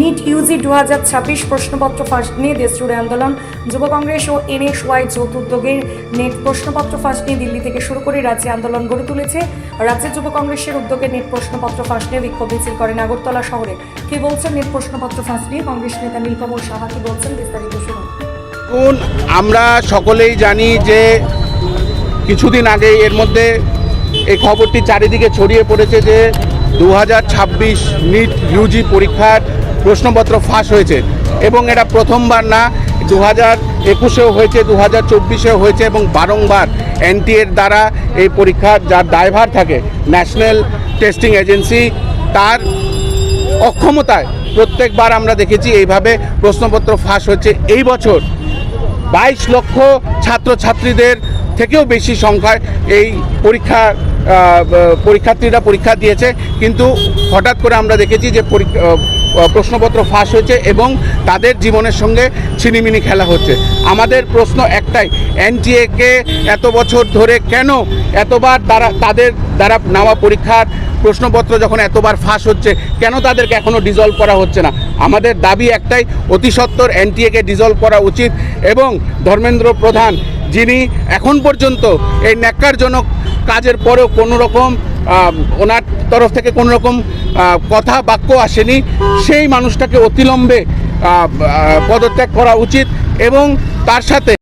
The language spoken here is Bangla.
নিট ইউজি 2026 প্রশ্নপত্র ফাঁস নিয়ে দেশজুড়ে আন্দোলন। যুব কংগ্রেস ও এনএসওয়াই যৌথ উদ্যোগের নেট প্রশ্নপত্র ফাঁস নিয়ে দিল্লি থেকে শুরু করে রাজ্যে আন্দোলন গড়ে তুলেছে। রাজ্যের যুব কংগ্রেসের উদ্যোগে নেট প্রশ্নপত্র ফাঁস নিয়ে বিক্ষোভ মিছিল করেন আগরতলা শহরে। কি বলছেন নেট প্রশ্নপত্র ফাঁস নিয়ে কংগ্রেস নেতা নীলকমল সাহা, কি বলছেন বিস্তারিত শুনুন। আমরা সকলেই জানি যে কিছুদিন আগে এর মধ্যে এই খবরটি চারিদিকে ছড়িয়ে পড়েছে যে 2026 নিট ইউজি পরীক্ষার প্রশ্নপত্র ফাঁস হয়েছে এবং এটা প্রথমবার না, 2021-এও হয়েছে, 2024-এও হয়েছে এবং বারংবার এনটিএর দ্বারা এই পরীক্ষার যার দায়ভার থাকে ন্যাশনাল টেস্টিং এজেন্সি, তার অক্ষমতায় প্রত্যেকবার আমরা দেখেছি এইভাবে প্রশ্নপত্র ফাঁস হচ্ছে। এই বছর 22 লক্ষ ছাত্রছাত্রীদের থেকেও বেশি সংখ্যায় এই পরীক্ষার্থীরা পরীক্ষা দিয়েছে, কিন্তু হঠাৎ করে আমরা দেখেছি যে প্রশ্নপত্র ফাঁস হয়েছে এবং তাদের জীবনের সঙ্গে ছিনিমিনি খেলা হচ্ছে। আমাদের প্রশ্ন একটাই, এনটিএকে এত বছর ধরে কেন এতবার তাদের দ্বারা নেওয়া পরীক্ষার প্রশ্নপত্র যখন এতবার ফাঁস হচ্ছে, কেন তাদেরকে এখনও ডিজলভ করা হচ্ছে না? আমাদের দাবি একটাই, অতি সত্বর এনটিএকে ডিজলভ করা উচিত এবং ধর্মেন্দ্র প্রধান, যিনি এখন পর্যন্ত এই ন্যাক্কারজনক কাজের পরেও কোনো রকম ওনার তরফ থেকে কোনো রকম কথা বাক্য আসেনি, সেই মানুষটাকে অতিলম্বে পদত্যাগ করা উচিত এবং তার সাথে